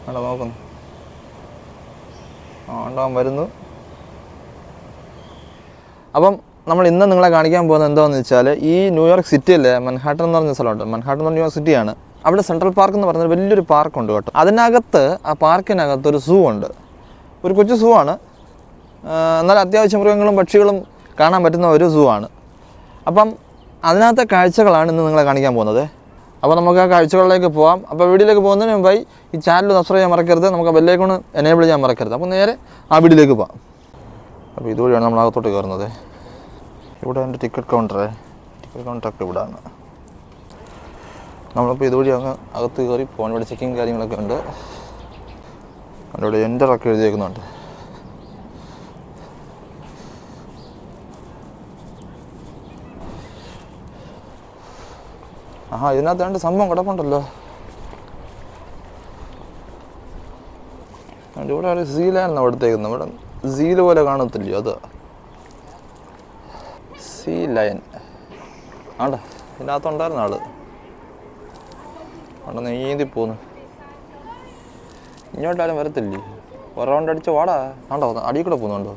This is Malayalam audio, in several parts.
അവിടെ നോക്കുന്നു. ഉണ്ടാവാൻ വരുന്നു. അപ്പം നമ്മൾ ഇന്ന് നിങ്ങളെ കാണിക്കാൻ പോകുന്നത് എന്താണെന്ന് വെച്ചാൽ, ഈ ന്യൂയോർക്ക് സിറ്റിയിലെ മൻഹാട്ടൻ എന്ന് പറഞ്ഞ സ്ഥലമുണ്ട്. മൻഹാട്ടൻ എന്ന് പറഞ്ഞ ന്യൂയോർക്ക് സിറ്റിയാണ്. അവിടെ സെൻട്രൽ പാർക്ക് എന്ന് പറഞ്ഞൊരു വലിയൊരു പാർക്കുണ്ട് കേട്ടോ. അതിനകത്ത്, ആ പാർക്കിനകത്ത് ഒരു സൂ ഉണ്ട്. ഒരു കൊച്ചു സൂ ആണ്. എന്നാൽ അത്യാവശ്യം മൃഗങ്ങളും പക്ഷികളും കാണാൻ പറ്റുന്ന ഒരു സൂ ആണ്. അപ്പം അതിനകത്തെ കാഴ്ചകളാണ് ഇന്ന് നിങ്ങളെ കാണിക്കാൻ പോകുന്നത്. അപ്പോൾ നമുക്ക് ആ കാഴ്ചകളിലേക്ക് പോകാം. അപ്പോൾ വീഡിയോയിലേക്ക് പോകുന്നതിന് മുമ്പായി ഈ ചാനൽ സബ്സ്ക്രൈബ് ചെയ്യാൻ മറക്കരുത്. നമുക്ക് ആ ബെല്ലൈക്കൺ എനേബിൾ ചെയ്യാൻ മറക്കരുത്. അപ്പോൾ നേരെ ആ വീഡിയോയിലേക്ക് പോകാം. അപ്പോൾ ഇതുവഴിയാണ് നമ്മൾ അകത്തോട്ട് കയറുന്നത്. ഇവിടെ എൻ്റെ ടിക്കറ്റ് കൗണ്ടറൊക്കെ ഇവിടെയാണ്. നമ്മളിപ്പോൾ ഇതുവഴി അങ്ങ് അകത്ത് കയറി പോകാൻ. ഇവിടെ ചെക്കിങ് കാര്യങ്ങളൊക്കെ ഉണ്ട്. അതിവിടെ എൻ്ററൊക്കെ എഴുതിയേക്കുന്നുണ്ട്. ഇതിനകത്ത് രണ്ട് സംഭവം കിടപ്പുണ്ടല്ലോ. ഇവിടെ ഒരു സീലായിരുന്നു അവിടത്തേക്കുന്നത്. ഇവിടെ സീല് പോലെ കാണത്തില്ലയോ, അത് സീ ലയൻ ആണ്ട. ഇതിനകത്തുണ്ടായിരുന്ന ആള് അവിടെ നീന്തി പോന്നു. ഇങ്ങോട്ടാരും വരത്തില്ലേ? ഒരു റൗണ്ട് അടിച്ച് വാടാ. ആണ്ടോ അടിയിൽ കൂടെ പോകുന്നുണ്ടോ?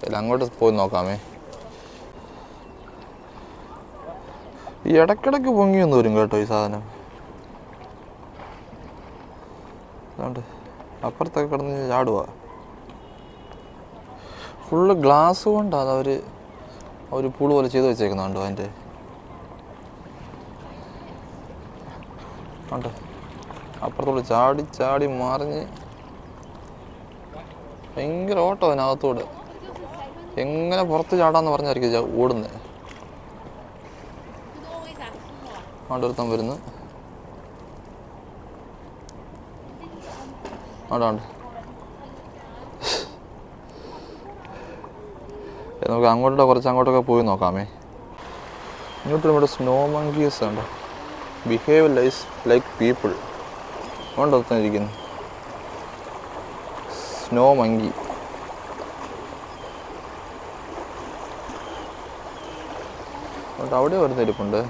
അല്ല, അങ്ങോട്ട് പോയി നോക്കാമേ. ഈ ഇടയ്ക്കിടയ്ക്ക് പൊങ്ങിയൊന്നും വരും കേട്ടോ ഈ സാധനം. അതുകൊണ്ട് അപ്പുറത്തൊക്കെ കിടന്ന് ചാടുക. ഫുള്ള് ഗ്ലാസ് കൊണ്ടാണ് അവർ പൂള് പോലെ ചെയ്ത് വെച്ചേക്കുന്നുണ്ടോ അതിൻ്റെ. ഉണ്ട് അപ്പുറത്തോട് ചാടി ചാടി മറിഞ്ഞ് ഭയങ്കര ഓട്ടം അതിനകത്തോട്. എങ്ങനെ പുറത്ത് ചാടാന്ന് പറഞ്ഞായിരിക്കും ഓടുന്നത്. അവിടെ ഒരുത്തം വരുന്നു. അവിടെ ഉണ്ട്. നമുക്ക് അങ്ങോട്ടൊക്കെ പോയി നോക്കാമേ. ഇങ്ങോട്ടും ഇവിടെ സ്നോ മങ്കീസ് ഉണ്ട്. ബിഹേവ് ലൈക്ക് പീപ്പിൾ അതുകൊണ്ട് ഒത്തിരിക്കുന്നു. Snow monkey. അവിടെ വരുന്നിരിപ്പുണ്ട്.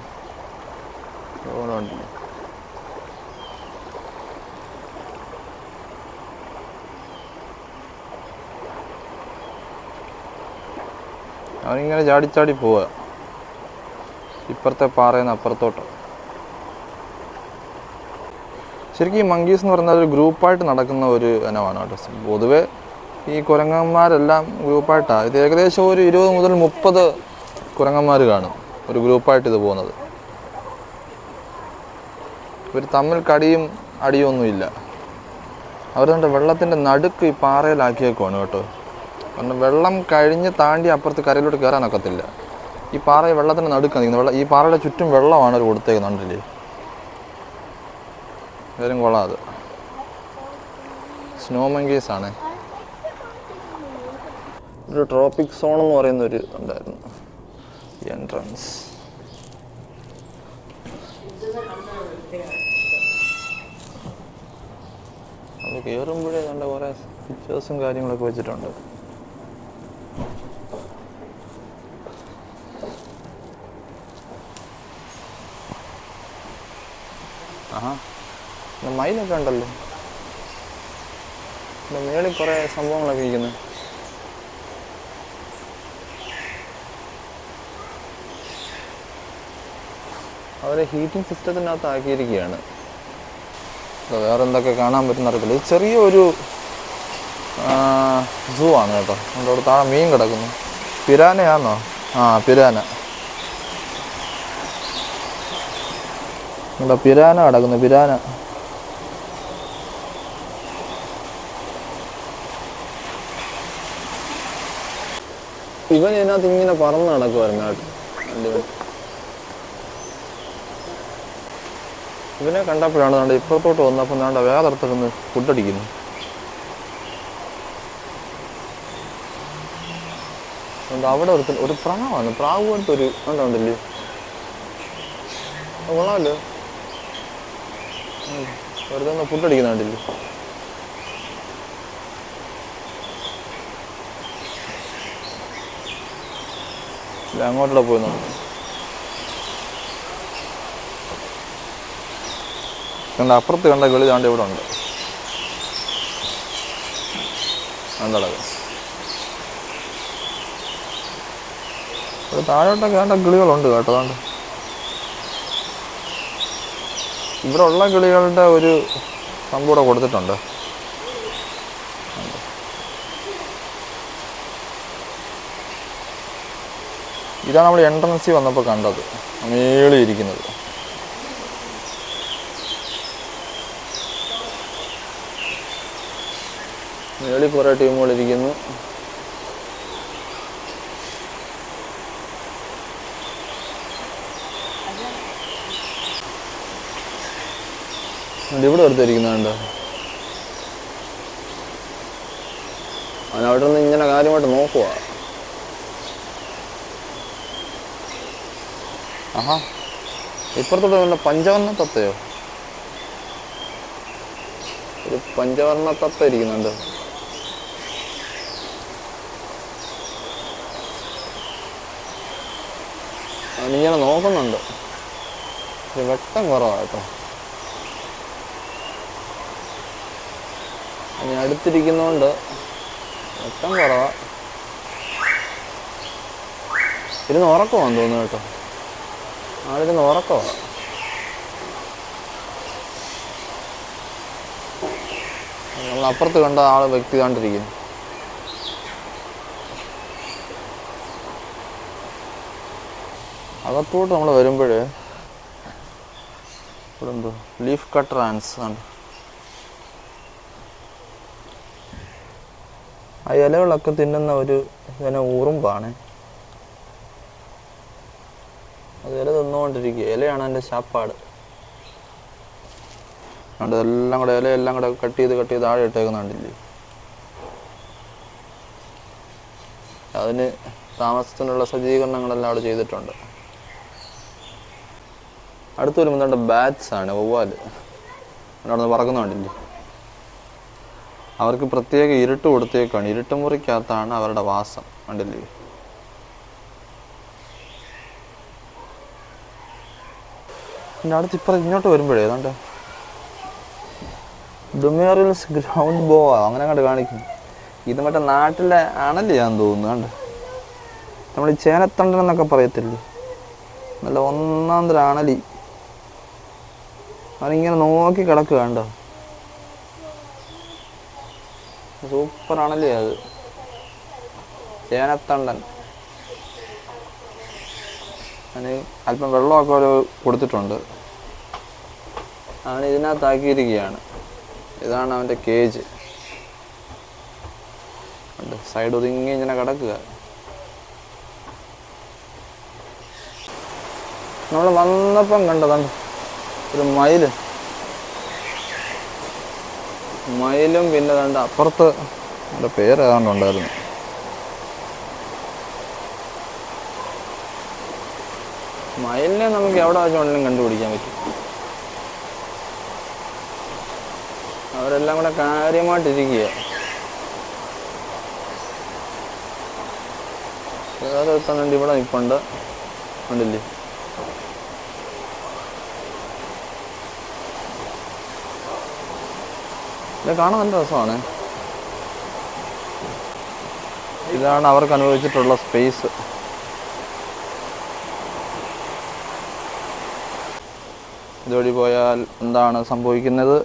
അവനിങ്ങനെ ചാടിച്ചാടി പോവുക ഇപ്പുറത്തെ പാറയിൽ നിന്ന് അപ്പുറത്തോട്ട്. ശരിക്കും ഈ മങ്കീസ് എന്ന് പറഞ്ഞാൽ ഒരു ഗ്രൂപ്പായിട്ട് നടക്കുന്ന ഒരു ഇനമാണ് കേട്ടോ. പൊതുവെ ഈ കുരങ്ങന്മാരെല്ലാം ഗ്രൂപ്പായിട്ടാണ്. ഇത് ഏകദേശം ഒരു 20 മുതൽ 30 കുരങ്ങന്മാർ കാണും ഒരു ഗ്രൂപ്പായിട്ട് ഇത് പോകുന്നത്. ഇവർ തമ്മിൽ കടിയും അടിയും ഒന്നുമില്ല. അവരുടെ വെള്ളത്തിൻ്റെ നടുക്ക് ഈ പാറയിലാക്കിയേക്കുവാണ് കേട്ടോ. കാരണം വെള്ളം കഴിഞ്ഞ് താണ്ടി അപ്പുറത്ത് കരയിലോട്ട് കയറാനൊക്കത്തില്ല. ഈ പാറ വെള്ളത്തിൻ്റെ നടുക്കാണ് നിൽക്കുന്നത്. ഈ പാറയുടെ ചുറ്റും വെള്ളമാണ് അവർ കൊടുത്തേക്കുന്നുണ്ടല്ലേ. ഏതായാലും കൊള്ളാം. അത് സ്നോ മങ്കീസ് ആണ്. ഒരു ട്രോപ്പിക് സോൺ എന്ന് പറയുന്നൊരു ഉണ്ടായിരുന്നു എൻട്രൻസ്. അത് കയറുമ്പോഴേ നല്ല കുറേ പിക്ചേഴ്സും കാര്യങ്ങളൊക്കെ വെച്ചിട്ടുണ്ട്. മയിലൊക്കെ ഉണ്ടല്ലോ. മേളിൽ കുറേ സംഭവങ്ങളൊക്കെ ഇരിക്കുന്നു. അവരെ ഹീറ്റിംഗ് സിസ്റ്റത്തിനകത്ത് ആക്കിയിരിക്കുകയാണ്. വേറെ എന്തൊക്കെ കാണാൻ പറ്റുന്ന അറിയത്തില്ല. ഇത് ചെറിയൊരു സൂ ആണ് കേട്ടോ. അവിടെ താഴെ മീൻ കിടക്കുന്നു. പിരാനയാണോ? പിരാന. ഇവിടെ പിരാന കിടക്കുന്നു. പിരാന. ഇവൻ ഇതിനകത്ത് ഇങ്ങനെ പറന്ന് നടക്കുമായിരുന്നു കേട്ടോ. ഇവനെ കണ്ടപ്പോഴാണ് നാണ്ട് ഇപ്പുറത്തോട്ട് വന്നപ്പോൾ നാണ്ട വേദർത്തിരുന്ന് ഫുഡടിക്കുന്നു. അവിടെ ഒരു പ്രാവാണ്. പ്രാവ് പോലത്തെ ഒരു ഉണ്ടല്ലേ. കൊള്ളാമല്ലോ. വെറുതെ ഫുഡടിക്കുന്ന കണ്ടില്ലേ. അങ്ങോട്ടൂടെ പോയി നോക്കാം. കണ്ട അപ്പുറത്ത് കണ്ട കിളി താണ്ട് ഇവിടെ ഉണ്ട്. കണ്ടത് ഇവിടെ താഴോട്ടൊക്കെ കണ്ട കിളികളുണ്ട് കേട്ടോ. അതുകൊണ്ട് ഇവിടെ ഉള്ള കിളികളുടെ ഒരു സംഭവം ഇവിടെ കൊടുത്തിട്ടുണ്ട്. ഇതാണ് നമ്മൾ എൻട്രൻസിൽ വന്നപ്പോൾ കണ്ടത്, മേളിൽ ഇരിക്കുന്നത്. മേളിൽ കുറേ ടീമുകളിരിക്കുന്നു. ഇവിടെ എടുത്തിരിക്കുന്നുണ്ട്. അവനവിടെ നിന്ന് ഇങ്ങനെ കാര്യമായിട്ട് നോക്കുക. ആഹാ, ഇപ്പുറത്തോട്ട് വല്ല പഞ്ചവർണ്ണ തത്തയോ? ഒരു പഞ്ചവർണ്ണ തത്ത ഇരിക്കുന്നുണ്ട്. അവനിങ്ങനെ നോക്കുന്നുണ്ട്. ഒരു വെട്ടം കുറവാണ് കേട്ടോ. അതിന് അടുത്തിരിക്കുന്നതുകൊണ്ട് വെട്ടം കുറവാ. ഇരുന്ന് ഉറക്കമാണെന്ന് തോന്നുന്നു കേട്ടോ. ആളിരുന്ന് ഉറക്കമാണ്. നമ്മൾ അപ്പുറത്ത് കണ്ട ആള് വ്യക്തി കണ്ടിരിക്കുന്നു. അകത്തോട്ട് നമ്മൾ വരുമ്പോൾ ഇവിടെ എന്തോ ലീഫ് കട്ടർ ആൻസ് ആണ്. ആ ഇലകളൊക്കെ തിന്നുന്ന ഒരു ഉറുമ്പാണ്. അത് ഇല തിന്നുകൊണ്ടിരിക്കുക. ഇലയാണ് എൻ്റെ ശാപ്പാട്. അതുകൊണ്ട് ഇതെല്ലാം കൂടെ ഇലയെല്ലാം കൂടെ കട്ട് ചെയ്ത് താഴെ ഇട്ടേക്കുന്നുണ്ടില്ലേ. അതിന് താമസത്തിനുള്ള സജ്ജീകരണങ്ങളെല്ലാം അവിടെ ചെയ്തിട്ടുണ്ട്. അടുത്ത് വരുമ്പോൾ എന്താ ബാറ്റ്സ് ആണ്, വവ്വാല്. അവിടെ പറക്കുന്നുണ്ടില്ലേ. അവർക്ക് പ്രത്യേക ഇരുട്ട് കൊടുത്തേക്കാണ്. ഇരുട്ട് മുറിക്കകത്താണ് അവരുടെ വാസം. കണ്ടില്ലേ. പിന്നെ അടുത്ത് ഇപ്പുറം ഇങ്ങോട്ട് വരുമ്പോഴേ ഏതാണ്ട് ഡുമേറിൽസ് ഗ്രൗണ്ട് ബോ അങ്ങനെ കണ്ട് കാണിക്കും. ഇത് മറ്റേ നാട്ടിലെ അണലിയാന്ന് തോന്നുന്നു. കണ്ട് നമ്മൾ ഈ ചേനത്തണ്ടൻ എന്നൊക്കെ പറയത്തില്ലേ, നല്ല ഒന്നാം തരം അണലി. അവനിങ്ങനെ നോക്കി കിടക്കുക. കണ്ടോ, സൂപ്പർ അണലിയാ അത്. ചേനത്തണ്ടൻ. അതിന് അല്പം വെള്ളമൊക്കെ ഒരു കൊടുത്തിട്ടുണ്ട്. അവൻ ഇതിനകത്താക്കിയിരിക്കുകയാണ്. ഇതാണ് അവൻ്റെ കേജ്. സൈഡ് ഒതുങ്ങി ഇങ്ങനെ കിടക്കുക. നമ്മൾ വന്നപ്പം കണ്ടതാണ് ഒരു മയിലും പിന്നെ കണ്ട അപ്പുറത്ത് എൻ്റെ പേര് ഏതാണ്ടുണ്ടായിരുന്നു. മയിലിനെ നമുക്ക് എവിടെ വെച്ചുകൊണ്ടെങ്കിലും കണ്ടുപിടിക്കാൻ പറ്റും. അവരെല്ലാം കൂടെ കാര്യമായിട്ടിരിക്കുക. വേറെ എത്താനുണ്ട് ഇവിടെ നിൽപ്പുണ്ട്. കണ്ടില്ലേ. ഇത് കാണാൻ നല്ല രസമാണ്. ഇതാണ് അവർക്ക് അനുഭവിച്ചിട്ടുള്ള സ്പേസ്. ഇതുവഴി പോയാൽ എന്താണ് സംഭവിക്കുന്നത്?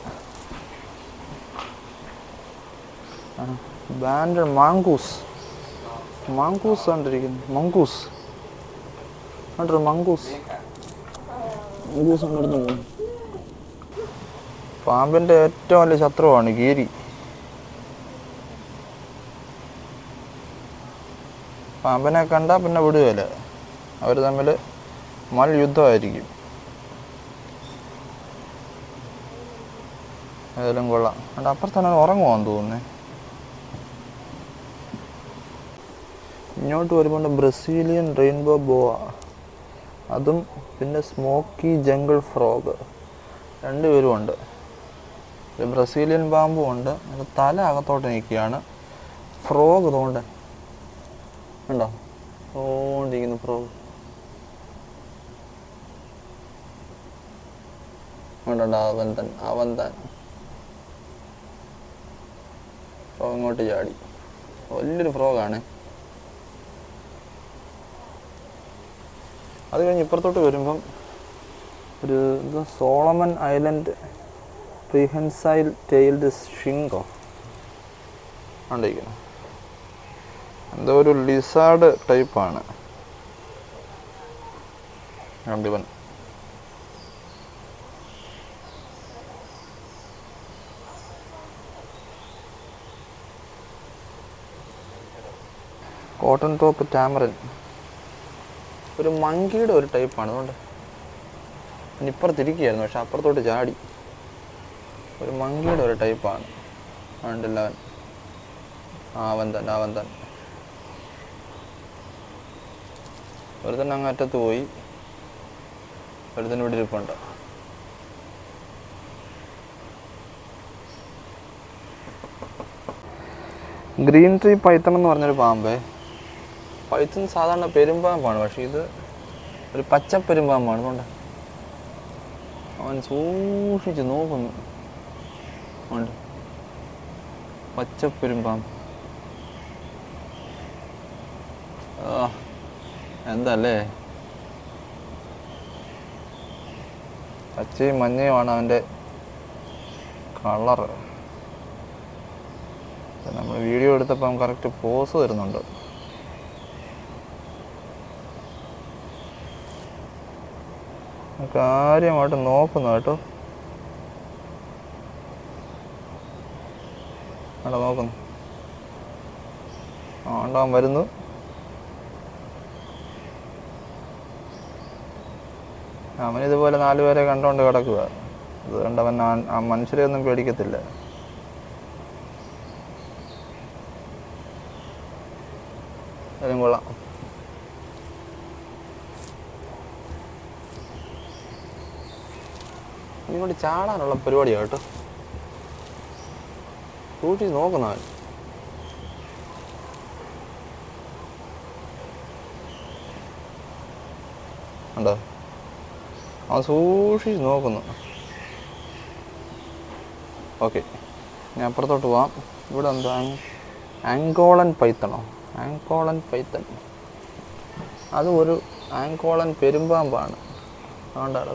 ബാൻഡ് മാങ്കൂസ് കണ്ടിരിക്കുന്നു. മങ്കൂസ് കണ്ടെടുത്ത് പോകും. പാമ്പിൻ്റെ ഏറ്റവും വലിയ ശത്രുവാണ് കീരി. പാമ്പിനെ കണ്ടാൽ പിന്നെ വിടുകയില്ല. അവർ തമ്മിൽ മൽയുദ്ധമായിരിക്കും. ഏതായാലും കൊള്ളാം. അതുകൊണ്ട് അപ്പുറത്തന്നെ ഉറങ്ങുവാന്ന് തോന്നുന്നേ. ഇങ്ങോട്ട് വരുമ്പോൾ ബ്രസീലിയൻ റെയിൻബോ ബോവ, അതും പിന്നെ സ്മോക്കി ജംഗിൾ ഫ്രോഗ്, രണ്ടുപേരും ഉണ്ട്. ബ്രസീലിയൻ പാമ്പും ഉണ്ട്. തല അകത്തോട്ട് നിൽക്കുകയാണ്. ഫ്രോഗ് തോണ്ട ഉണ്ടോ, തോണ്ടിരിക്കുന്നു. ഫ്രോഗ് ഉണ്ടോ അവൻ താൻ ഫ്രോഗ് ഇങ്ങോട്ട് ചാടി. വലിയൊരു ഫ്രോഗാണ്. അത് കഴിഞ്ഞ് ഇപ്പുറത്തോട്ട് വരുമ്പം ഒരു സോളമൻ ഐലൻഡ് പ്രീഹെൻസൈൽ ടെയിൽഡ് ഷിങ്കോ ഉണ്ടിരിക്കുന്നു. എന്തോ ഒരു ലിസാർഡ് ടൈപ്പാണ്. കണ്ടിവൻ കോട്ടൺ ടോപ്പ് ടാമറിൻ ഒരു മങ്കിയുടെ ഒരു ടൈപ്പാണ്. അതുകൊണ്ട് ഇപ്പുറത്തിരിക്കുകയായിരുന്നു, പക്ഷെ അപ്പുറത്തോട്ട് ചാടി. ഒരു മങ്കിയുടെ ഒരു ടൈപ്പാണ്. ഉണ്ടല്ല അവൻ തന്നെ ഒരുത്തന്നെ അങ്ങ് അറ്റത്ത് പോയി, ഒരുത്തന്നെ ഇവിടെ ഇരിപ്പുണ്ട്. ഗ്രീൻ ട്രീ പൈത്തൺ എന്ന് പറഞ്ഞൊരു പാമ്പേ. പൈത്തൺ സാധാരണ പെരുമ്പാമ്പാണ്, പക്ഷെ ഇത് ഒരു പച്ചപ്പെരുമ്പാമ്പാണ്. അതുകൊണ്ട് അവൻ സൂക്ഷിച്ച് നോക്കുന്നു. ഉണ്ട് പച്ചപ്പെരുമ്പാമ്പ്. എന്തല്ലേ, പച്ചയും മഞ്ഞയുമാണ് അവൻ്റെ കളറ്. നമ്മൾ വീഡിയോ എടുത്തപ്പം കറക്റ്റ് പോസ് തരുന്നുണ്ട്. കാര്യമായിട്ട് നോക്കുന്നു കേട്ടോ. അവിടെ നോക്കുന്നു. ഉണ്ടാവാൻ വരുന്നു. അവനിതുപോലെ 4 പേരെ കണ്ടുകൊണ്ട് കിടക്കുക. അതുകൊണ്ട് അവൻ ആ മനുഷ്യരെ ഒന്നും പേടിക്കത്തില്ല. അതിനും കൊള്ളാം. ഇങ്ങോട്ട് ചാടാനുള്ള പരിപാടിയാണ് കേട്ടോ. സൂക്ഷിച്ച് നോക്കുന്നവൻ. ഉണ്ടോ, അവൻ സൂക്ഷിച്ച് നോക്കുന്നു. ഓക്കെ, ഞാൻ അപ്പുറത്തോട്ട് പോവാം. ഇവിടെ എന്താ ആങ്കോളൻ പൈത്തണോ? ആങ്കോളൻ പൈത്തൺ. അത് ഒരു ആങ്കോളൻ പെരുമ്പാമ്പാണ്. അതുകൊണ്ടാണ്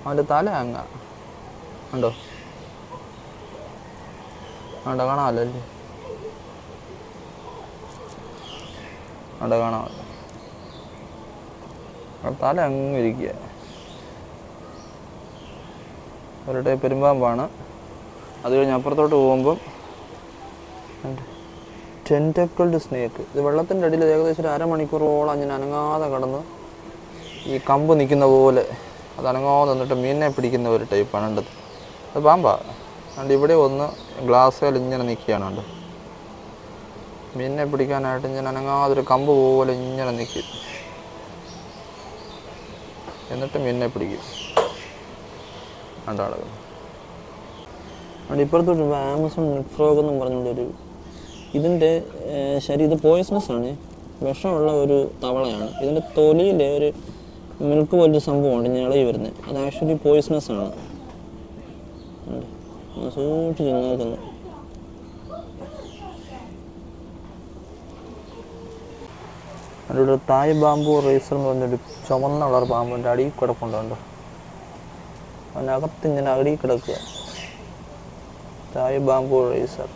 അവൻ്റെ തല ഉണ്ടോ കാണാമല്ലോ അല്ലേ? കാണാമല്ലോ. തല ഇരിക്കുക. അവരുടെ പെരുമ്പാമ്പാണ്. അത് കഴിഞ്ഞ് അപ്പുറത്തോട്ട് പോകുമ്പം ടെൻറ്റക്കിൾഡ് സ്നേക്ക്. ഇത് വെള്ളത്തിൻ്റെ അടിയിൽ ഏകദേശം ഒരു അരമണിക്കൂറോളം അങ്ങനെ അനങ്ങാതെ കടന്ന് ഈ കമ്പ് നിൽക്കുന്ന പോലെ അത് അനങ്ങാതെ നിന്നിട്ട് മീനിനെ പിടിക്കുന്ന ഒരു ടൈപ്പാണ്. ഉണ്ട് അത് പാമ്പാ. അതുകൊണ്ട് ഇവിടെ ഒന്ന് ഗ്ലാസ്സിൽ ഇങ്ങനെ നിൽക്കുകയാണ്. ഉണ്ട് മീനിനെ പിടിക്കാനായിട്ട് ഇങ്ങനെ അനങ്ങാതൊരു കമ്പ് പോലെ ഇങ്ങനെ നിൽക്കും. എന്നിട്ട് മീനിനെ പിടിക്കും. രണ്ടാളുകൾ. അതുകൊണ്ട് ഇപ്പുറത്തോട്ട് ആമസോൺ നെറ്റ് ഫ്രോഗ് എന്നും പറഞ്ഞുകൊണ്ടൊരു ഇതിൻ്റെ ഇത് പോയിസണസ് ആണ്, വിഷമുള്ള ഒരു തവളയാണ്. ഇതിൻ്റെ തൊലിയിൽ ഒരു മിൽക്ക് പോലൊരു സംഭവമുണ്ട് ഇങ്ങനെ ഇളകി വരുന്നത്. അത് ആക്ച്വലി പോയിസണസ് ആണ്. സൂക്ഷിച്ച് നോക്കുന്നു. അതിലൂടെ തായ് ബാമ്പു റേസർ എന്ന് പറഞ്ഞൊരു ചുവന്ന കളർ പാമ്പിൻ്റെ അടിയിൽ കിടപ്പുണ്ടോ. അതിനകത്ത് ഇങ്ങനെ അടിയിൽ കിടക്കുക. തായ് ബാമ്പു റേസർ.